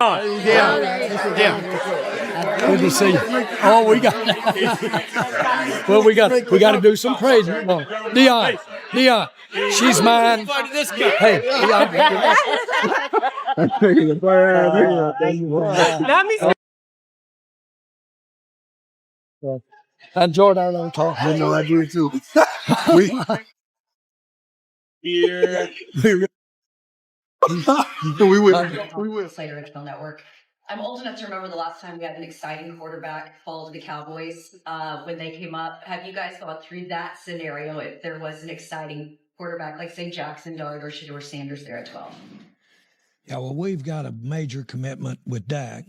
Yeah. Good to see you. Oh, we got. Well, we got to do some praise. Dion, she's mine. Hey, I enjoyed our little talk. I know I do too. We will. Slater Original Network. I'm old enough to remember the last time we had an exciting quarterback fall to the Cowboys when they came up. Have you guys thought through that scenario if there was an exciting quarterback like, say, Jackson Dart or Shedeur Sanders there at 12? Yeah, well, we've got a major commitment with Dak,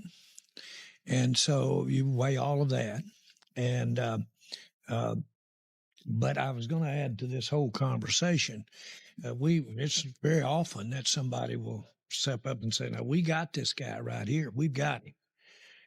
and so you weigh all of that. And but I was going to add to this whole conversation. It's very often that somebody will step up and say, "Now we got this guy right here. We've got him,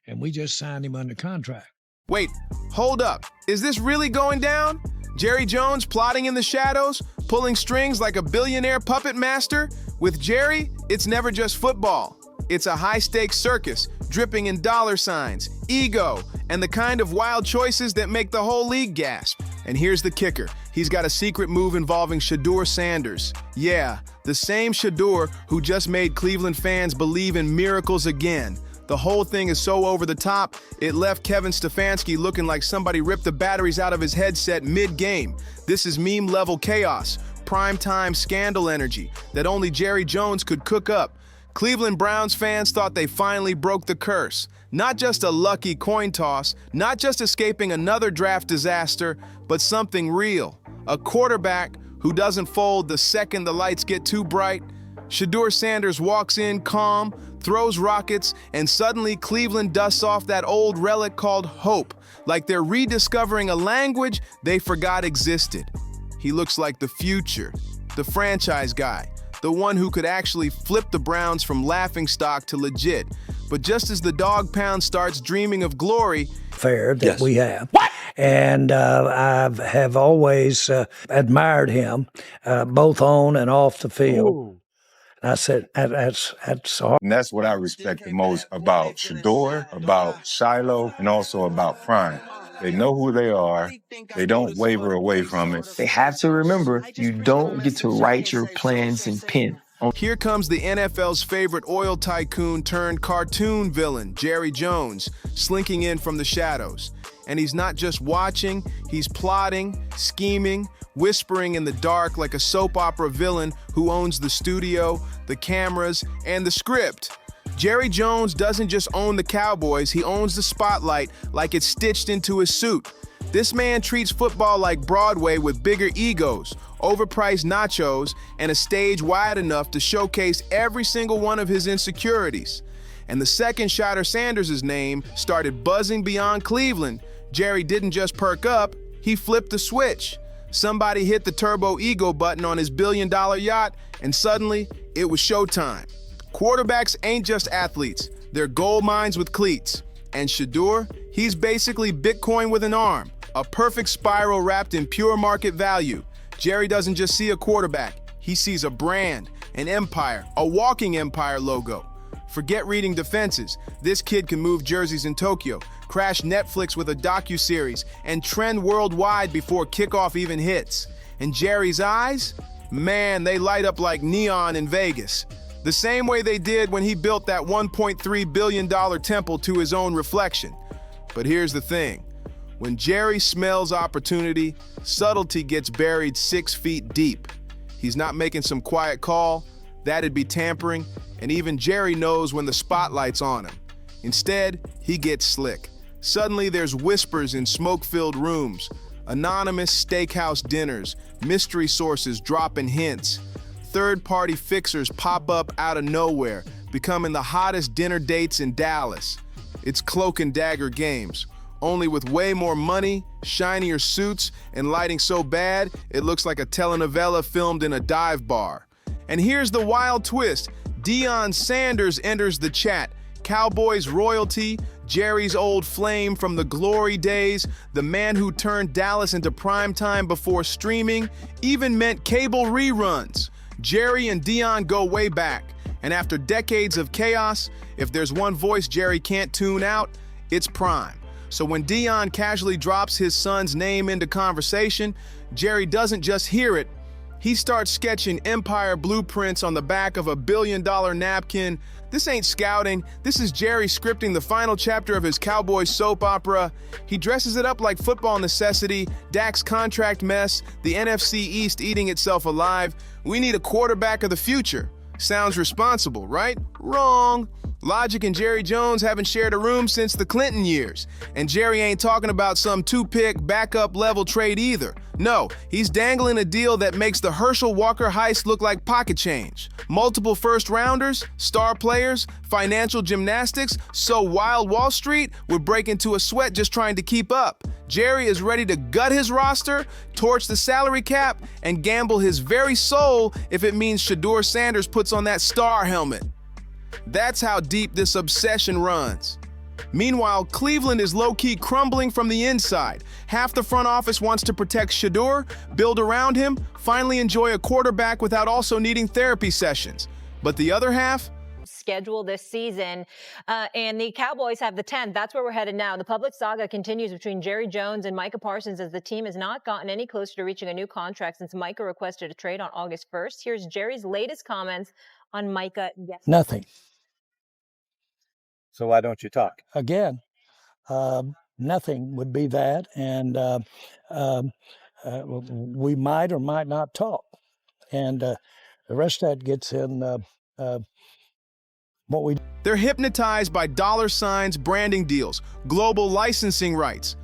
and we just signed him under contract." Wait, hold up. Is this really going down? Jerry Jones plotting in the shadows, pulling strings like a billionaire puppet master? With Jerry, it's never just football. It's a high-stakes circus, dripping in dollar signs, ego, and the kind of wild choices that make the whole league gasp. And here's the kicker. He's got a secret move involving Shedeur Sanders. Yeah, the same Shedeur who just made Cleveland fans believe in miracles again. The whole thing is so over the top, it left Kevin Stefanski looking like somebody ripped the batteries out of his headset mid-game. This is meme-level chaos, primetime scandal energy that only Jerry Jones could cook up. Cleveland Browns fans thought they finally broke the curse. Not just a lucky coin toss, not just escaping another draft disaster, but something real. A quarterback who doesn't fold the second the lights get too bright. Shedeur Sanders walks in calm, throws rockets, and suddenly Cleveland dusts off that old relic called hope, like they're rediscovering a language they forgot existed. He looks like the future, the franchise guy, the one who could actually flip the Browns from laughingstock to legit. But just as the dog pound starts dreaming of glory, that we have. What? And I have always admired him, both on and off the field. Ooh. I said, that's hard. And that's what I respect the most about Shedeur, about Shiloh, and also about Prime. They know who they are. They don't waver away from it. They have to remember, you don't get to write your plans in pen. Here comes the NFL's favorite oil tycoon turned cartoon villain, Jerry Jones, slinking in from the shadows. And he's not just watching, he's plotting, scheming, whispering in the dark like a soap opera villain who owns the studio, the cameras, and the script. Jerry Jones doesn't just own the Cowboys, he owns the spotlight like it's stitched into his suit. This man treats football like Broadway with bigger egos, overpriced nachos, and a stage wide enough to showcase every single one of his insecurities. And the second Shedeur Sanders' name started buzzing beyond Cleveland, Jerry didn't just perk up, he flipped the switch. Somebody hit the turbo ego button on his billion-dollar yacht, and suddenly, it was showtime. Quarterbacks ain't just athletes, they're gold mines with cleats. And Shedeur, he's basically Bitcoin with an arm, a perfect spiral wrapped in pure market value. Jerry doesn't just see a quarterback, he sees a brand, an empire, a walking empire logo. Forget reading defenses, this kid can move jerseys in Tokyo, crash Netflix with a docuseries, and trend worldwide before kickoff even hits. And Jerry's eyes? Man, they light up like neon in Vegas. The same way they did when he built that $1.3 billion temple to his own reflection. But here's the thing. When Jerry smells opportunity, subtlety gets buried 6 feet deep. He's not making some quiet call, that'd be tampering, and even Jerry knows when the spotlight's on him. Instead, he gets slick. Suddenly there's whispers in smoke-filled rooms, anonymous steakhouse dinners, mystery sources dropping hints. Third-party fixers pop up out of nowhere, becoming the hottest dinner dates in Dallas. It's cloak and dagger games, only with way more money, shinier suits, and lighting so bad it looks like a telenovela filmed in a dive bar. And here's the wild twist. Deion Sanders enters the chat. Cowboys royalty, Jerry's old flame from the glory days, the man who turned Dallas into primetime before streaming, even meant cable reruns. Jerry and Deion go way back, And after decades of chaos, if there's one voice Jerry can't tune out, it's Prime. So when Deion casually drops his son's name into conversation, Jerry doesn't just hear it, he starts sketching empire blueprints on the back of a billion-dollar napkin. This ain't scouting, this is Jerry scripting the final chapter of his Cowboys soap opera. He dresses it up like football necessity, Dak's contract mess, the NFC East eating itself alive. We need a quarterback of the future. Sounds responsible, right? Wrong. Logic and Jerry Jones haven't shared a room since the Clinton years. And Jerry ain't talking about some two-pick backup level trade either. No, he's dangling a deal that makes the Herschel Walker heist look like pocket change. Multiple first-rounders, star players, financial gymnastics, so wild Wall Street would break into a sweat just trying to keep up. Jerry is ready to gut his roster, torch the salary cap, and gamble his very soul if it means Shedeur Sanders puts on that star helmet. That's how deep this obsession runs. Meanwhile, Cleveland is low-key crumbling from the inside. Half the front office wants to protect Shedeur, build around him, finally enjoy a quarterback without also needing therapy sessions. But the other half? Schedule this season, and the Cowboys have the 10th. That's where we're headed now. The public saga continues between Jerry Jones and Micah Parsons as the team has not gotten any closer to reaching a new contract since Micah requested a trade on August 1st. Here's Jerry's latest comments on Micah yesterday. Nothing. So why don't you talk? Again, nothing would be that, and we might or might not talk. And the rest of that gets in what we... They're hypnotized by dollar signs, branding deals, global licensing rights.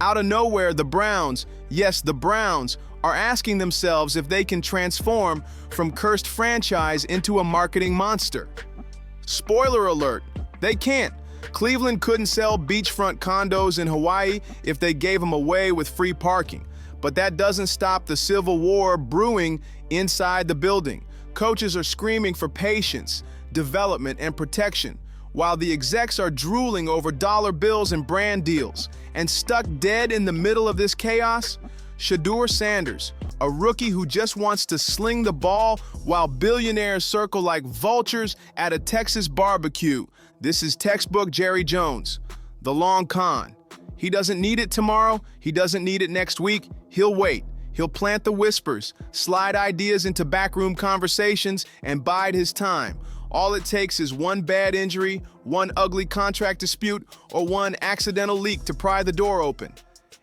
Out of nowhere, the Browns, yes, the Browns, are asking themselves if they can transform from cursed franchise into a marketing monster. Spoiler alert, they can't. Cleveland couldn't sell beachfront condos in Hawaii if they gave them away with free parking. But that doesn't stop the civil war brewing inside the building. Coaches are screaming for patience, development, and protection, while the execs are drooling over dollar bills and brand deals. And stuck dead in the middle of this chaos, Shedeur Sanders, a rookie who just wants to sling the ball while billionaires circle like vultures at a Texas barbecue. This is textbook Jerry Jones, the long con. He doesn't need it tomorrow, he doesn't need it next week, he'll wait. He'll plant the whispers, slide ideas into backroom conversations, and bide his time. All it takes is one bad injury, one ugly contract dispute, or one accidental leak to pry the door open.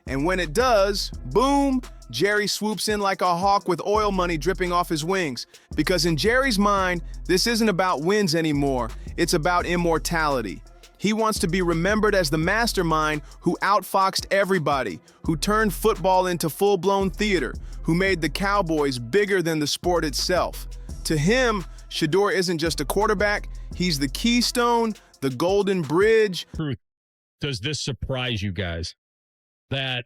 And when it does, boom, Jerry swoops in like a hawk with oil money dripping off his wings. Because in Jerry's mind, this isn't about wins anymore, it's about immortality. He wants to be remembered as the mastermind who outfoxed everybody, who turned football into full-blown theater, who made the Cowboys bigger than the sport itself. To him, Shedeur isn't just a quarterback, he's the keystone, the golden bridge. Does this surprise you guys that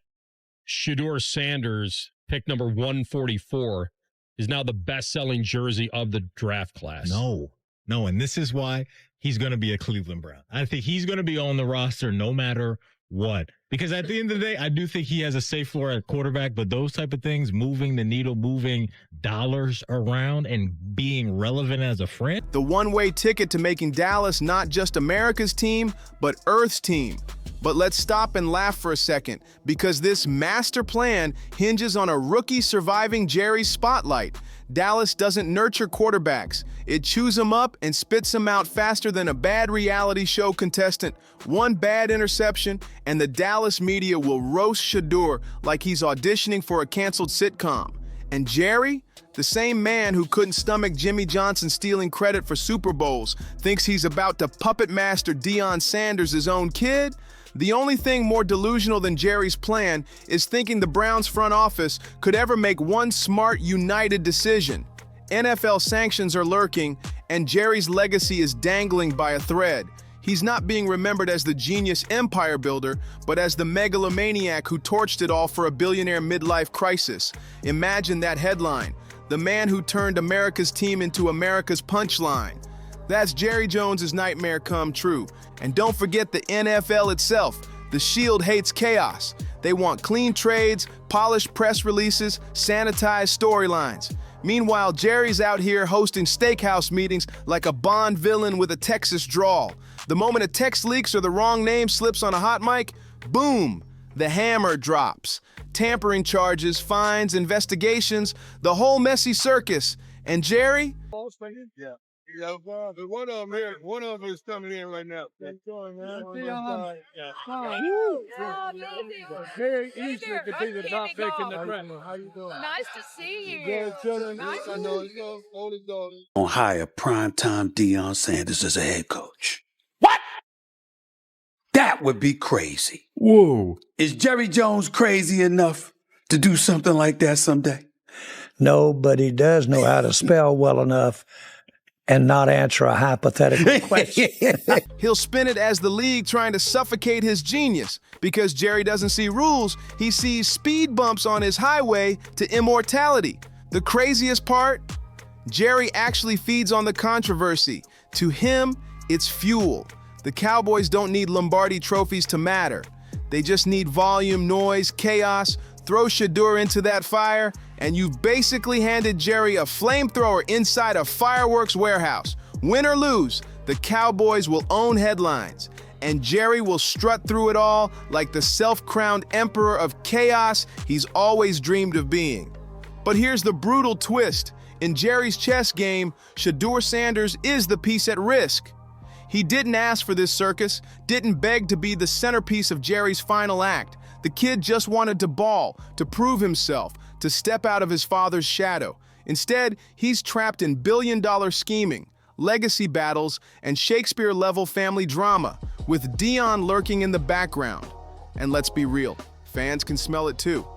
Shedeur Sanders, pick number 144, is now the best-selling jersey of the draft class? No, and this is why he's going to be a Cleveland Brown. I think he's going to be on the roster no matter what. Because at the end of the day, I do think he has a safe floor at quarterback, but those type of things, moving the needle, moving dollars around and being relevant as a friend. The one-way ticket to making Dallas not just America's team, but Earth's team. But let's stop and laugh for a second, because this master plan hinges on a rookie surviving Jerry's spotlight. Dallas doesn't nurture quarterbacks. It chews them up and spits them out faster than a bad reality show contestant. One bad interception, and the Dallas media will roast Shedeur like he's auditioning for a canceled sitcom. And Jerry, the same man who couldn't stomach Jimmy Johnson stealing credit for Super Bowls, thinks he's about to puppet master Deion Sanders' own kid? The only thing more delusional than Jerry's plan is thinking the Browns front office could ever make one smart, united decision. NFL sanctions are lurking, and Jerry's legacy is dangling by a thread. He's not being remembered as the genius empire builder, but as the megalomaniac who torched it all for a billionaire midlife crisis. Imagine that headline: the man who turned America's team into America's punchline. That's Jerry Jones' nightmare come true. And don't forget the NFL itself. The Shield hates chaos. They want clean trades, polished press releases, sanitized storylines. Meanwhile, Jerry's out here hosting steakhouse meetings like a Bond villain with a Texas drawl. The moment a text leaks or the wrong name slips on a hot mic, boom, the hammer drops. Tampering charges, fines, investigations, the whole messy circus. And Jerry? Yeah. Yeah, one of them is coming in right now. Very easy to be the top pick in the draft. How you doing? Nice to see you. I know it's only dog. Gonna hire primetime Deion Sanders as a head coach. What? That would be crazy. Whoa. Is Jerry Jones crazy enough to do something like that someday? No, but he does know how to spell well enough and not answer a hypothetical question. He'll spin it as the league trying to suffocate his genius. Because Jerry doesn't see rules, he sees speed bumps on his highway to immortality. The craziest part? Jerry actually feeds on the controversy. To him, it's fuel. The Cowboys don't need Lombardi trophies to matter. They just need volume, noise, chaos. Throw Shedeur into that fire, and you've basically handed Jerry a flamethrower inside a fireworks warehouse. Win or lose, the Cowboys will own headlines, and Jerry will strut through it all like the self-crowned emperor of chaos he's always dreamed of being. But here's the brutal twist. In Jerry's chess game, Shedeur Sanders is the piece at risk. He didn't ask for this circus, didn't beg to be the centerpiece of Jerry's final act. The kid just wanted to ball, to prove himself, to step out of his father's shadow. Instead, he's trapped in billion-dollar scheming, legacy battles, and Shakespeare-level family drama, with Deion lurking in the background. And let's be real, fans can smell it too.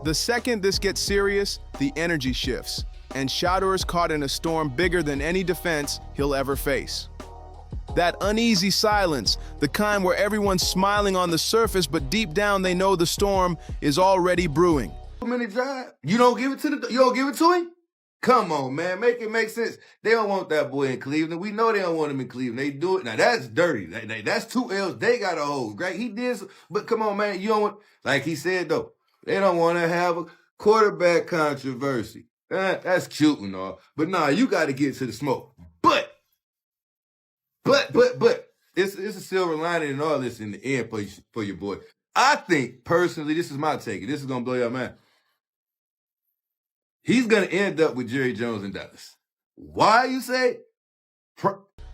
The second this gets serious, the energy shifts, and Shedeur's caught in a storm bigger than any defense he'll ever face. That uneasy silence, the kind where everyone's smiling on the surface, but deep down they know the storm is already brewing. Many drive. You don't give it to him? Come on, man. Make it make sense. They don't want that boy in Cleveland. We know they don't want him in Cleveland. They do it. Now, that's dirty. That's 2 L's they got to hold. Right? He did. But come on, man. You don't want, like he said, though, they don't want to have a quarterback controversy. That's cute and all. But nah, you got to get to the smoke. But, it's a silver lining in all this in the end for your boy. I think, personally, this is my take. This is going to blow your mind. He's going to end up with Jerry Jones in Dallas. Why, you say?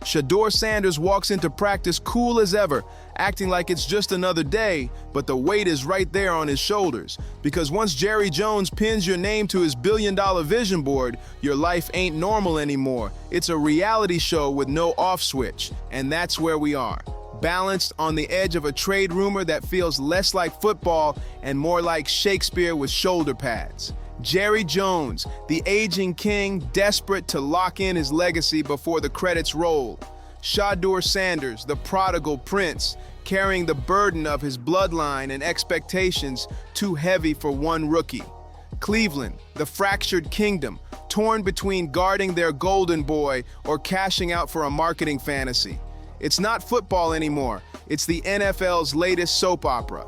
Shedeur Sanders walks into practice cool as ever, acting like it's just another day, but the weight is right there on his shoulders. Because once Jerry Jones pins your name to his billion-dollar vision board, your life ain't normal anymore. It's a reality show with no off switch, and that's where we are. Balanced on the edge of a trade rumor that feels less like football and more like Shakespeare with shoulder pads. Jerry Jones, the aging king, desperate to lock in his legacy before the credits roll. Shedeur Sanders, the prodigal prince, carrying the burden of his bloodline and expectations too heavy for one rookie. Cleveland, the fractured kingdom, torn between guarding their golden boy or cashing out for a marketing fantasy. It's not football anymore. It's the NFL's latest soap opera.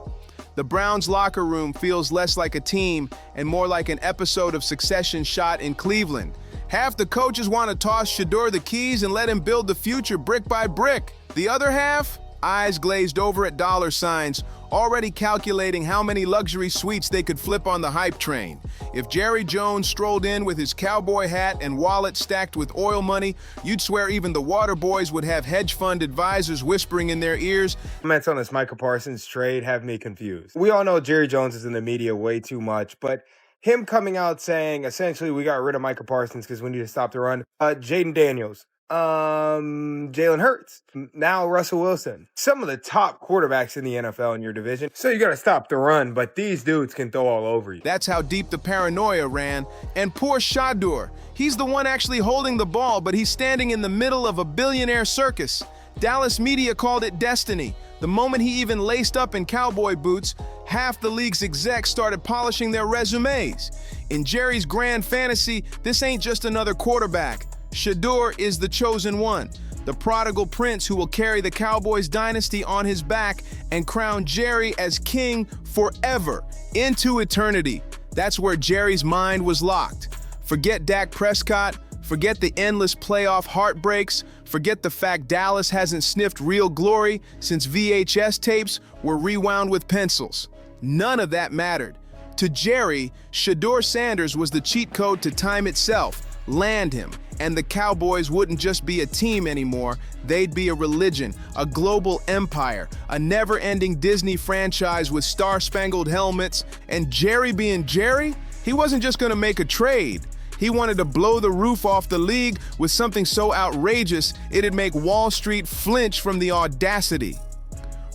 The Browns' locker room feels less like a team and more like an episode of Succession shot in Cleveland. Half the coaches want to toss Shedeur the keys and let him build the future brick by brick. The other half, eyes glazed over at dollar signs, already calculating how many luxury suites they could flip on the hype train. If Jerry Jones strolled in with his cowboy hat and wallet stacked with oil money, you'd swear even the water boys would have hedge fund advisors whispering in their ears. Comments on this Micah Parsons trade have me confused. We all know Jerry Jones is in the media way too much, but him coming out saying, essentially, we got rid of Micah Parsons because we need to stop the run. Jaden Daniels, Jalen Hurts, now Russell Wilson. Some of the top quarterbacks in the NFL in your division. So you got to stop the run, but these dudes can throw all over you. That's how deep the paranoia ran. And poor Shedeur. He's the one actually holding the ball, but he's standing in the middle of a billionaire circus. Dallas media called it destiny. The moment he even laced up in cowboy boots, half the league's execs started polishing their resumes. In Jerry's grand fantasy, this ain't just another quarterback. Shedeur is the chosen one, the prodigal prince who will carry the Cowboys dynasty on his back and crown Jerry as king forever, into eternity. That's where Jerry's mind was locked. Forget Dak Prescott, forget the endless playoff heartbreaks, forget the fact Dallas hasn't sniffed real glory since VHS tapes were rewound with pencils. None of that mattered. To Jerry, Shedeur Sanders was the cheat code to time itself, land him, and the Cowboys wouldn't just be a team anymore, they'd be a religion, a global empire, a never-ending Disney franchise with star-spangled helmets. And Jerry being Jerry, he wasn't just gonna make a trade. He wanted to blow the roof off the league with something so outrageous it'd make Wall Street flinch from the audacity.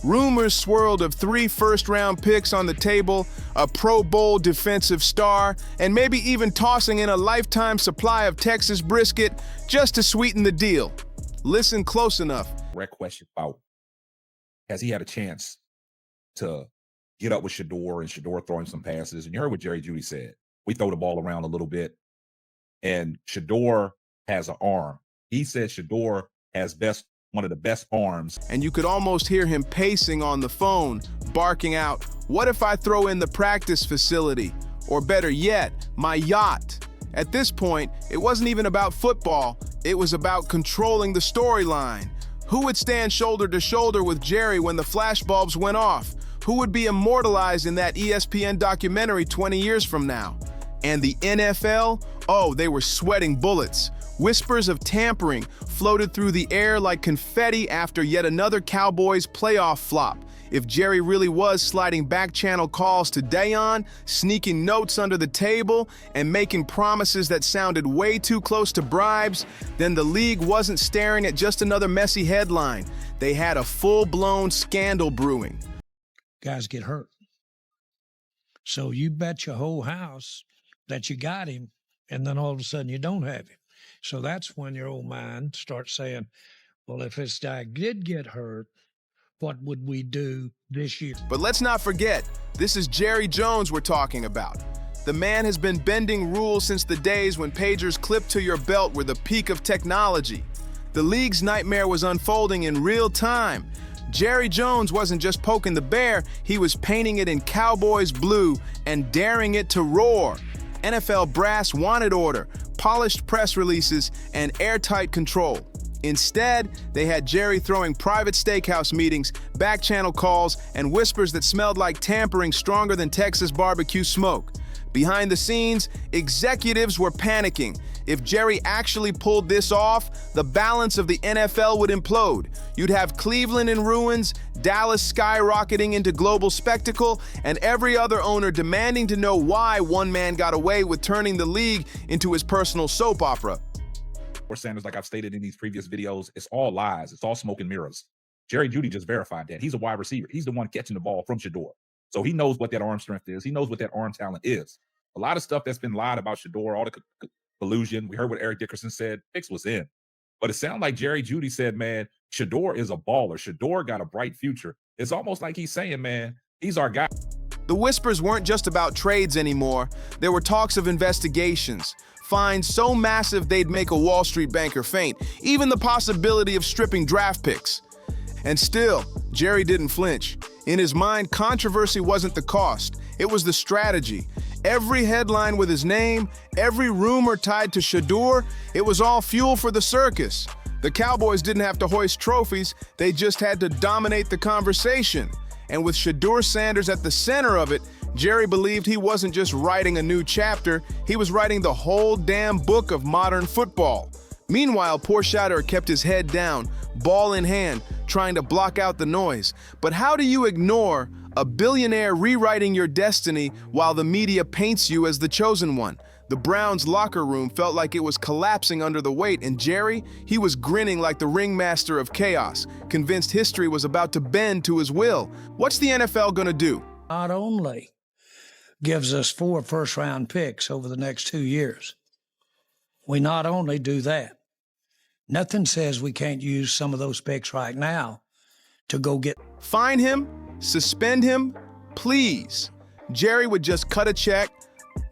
Rumors swirled of 3 first-round picks on the table, a Pro Bowl defensive star, and maybe even tossing in a lifetime supply of Texas brisket just to sweeten the deal. Listen close enough. Direct question about, has he had a chance to get up with Shedeur and Shedeur throwing some passes? And you heard what Jerry Jeudy said. We throw the ball around a little bit, and Shedeur has an arm. He said Shedeur has one of the best arms. And you could almost hear him pacing on the phone, barking out, "What if I throw in the practice facility? Or better yet, my yacht?" At this point, it wasn't even about football, it was about controlling the storyline. Who would stand shoulder to shoulder with Jerry when the flashbulbs went off? Who would be immortalized in that ESPN documentary 20 years from now? And the NFL? Oh, they were sweating bullets. Whispers of tampering floated through the air like confetti after yet another Cowboys playoff flop. If Jerry really was sliding back-channel calls to Dayon, sneaking notes under the table, and making promises that sounded way too close to bribes, then the league wasn't staring at just another messy headline. They had a full-blown scandal brewing. Guys get hurt. So you bet your whole house that you got him, and then all of a sudden you don't have him. So that's when your old mind starts saying, well, if this guy did get hurt, what would we do this year? But let's not forget, this is Jerry Jones we're talking about. The man has been bending rules since the days when pagers clipped to your belt were the peak of technology. The league's nightmare was unfolding in real time. Jerry Jones wasn't just poking the bear, he was painting it in Cowboys blue and daring it to roar. NFL brass wanted order, polished press releases, and airtight control. Instead, they had Jerry throwing private steakhouse meetings, back-channel calls, and whispers that smelled like tampering stronger than Texas barbecue smoke. Behind the scenes, executives were panicking. If Jerry actually pulled this off, the balance of the NFL would implode. You'd have Cleveland in ruins, Dallas skyrocketing into global spectacle, and every other owner demanding to know why one man got away with turning the league into his personal soap opera. Sanders, like I've stated in these previous videos, it's all lies. It's all smoke and mirrors. Jerry Jeudy just verified that. He's a wide receiver. He's the one catching the ball from Shedeur. So he knows what that arm strength is. He knows what that arm talent is. A lot of stuff that's been lied about Shedeur, all the collusion. We heard what Eric Dickerson said. Fix was in. But it sounded like Jerry Jeudy said, man, Shedeur is a baller. Shedeur got a bright future. It's almost like he's saying, man, he's our guy. The whispers weren't just about trades anymore. There were talks of investigations. Fines so massive they'd make a Wall Street banker faint. Even the possibility of stripping draft picks. And still, Jerry didn't flinch. In his mind, controversy wasn't the cost. It was the strategy. Every headline with his name, every rumor tied to Shedeur, it was all fuel for the circus. The Cowboys didn't have to hoist trophies, they just had to dominate the conversation. And with Shedeur Sanders at the center of it, Jerry believed he wasn't just writing a new chapter, he was writing the whole damn book of modern football. Meanwhile, poor Shedeur kept his head down, ball in hand, trying to block out the noise. But how do you ignore a billionaire rewriting your destiny while the media paints you as the chosen one? The Browns' locker room felt like it was collapsing under the weight, and Jerry, he was grinning like the ringmaster of chaos, convinced history was about to bend to his will. What's the NFL gonna do? Not only gives us 4 first-round picks over the next 2 years, we not only do that, nothing says we can't use some of those picks right now to go get. Fine him, suspend him, please. Jerry would just cut a check,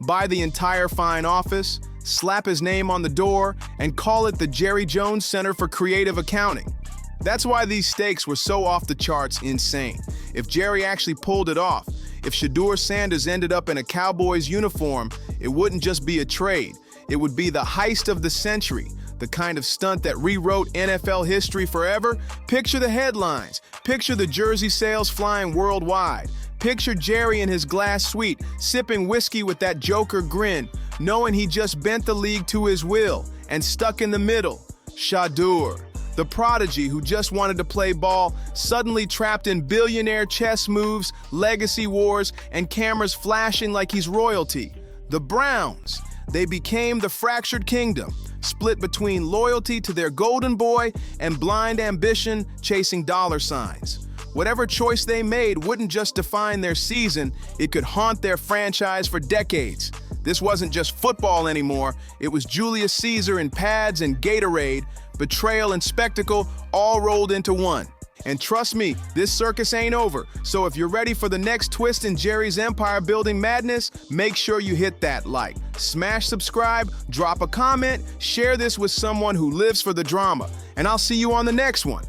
buy the entire fine office, slap his name on the door, and call it the Jerry Jones Center for Creative Accounting. That's why these stakes were so off the charts insane. If Jerry actually pulled it off, if Shedeur Sanders ended up in a Cowboys uniform, it wouldn't just be a trade. it would be the heist of the century, the kind of stunt that rewrote NFL history forever. Picture the headlines. Picture the jersey sales flying worldwide. Picture Jerry in his glass suite, sipping whiskey with that Joker grin, knowing he just bent the league to his will. And stuck in the middle, Shedeur, the prodigy who just wanted to play ball, suddenly trapped in billionaire chess moves, legacy wars, and cameras flashing like he's royalty. The Browns, they became the fractured kingdom, split between loyalty to their golden boy and blind ambition chasing dollar signs. Whatever choice they made wouldn't just define their season, it could haunt their franchise for decades. This wasn't just football anymore, it was Julius Caesar in pads and Gatorade, betrayal and spectacle all rolled into one. And trust me, this circus ain't over. So if you're ready for the next twist in Jerry's empire-building madness, make sure you hit that like, smash subscribe, drop a comment, share this with someone who lives for the drama. And I'll see you on the next one.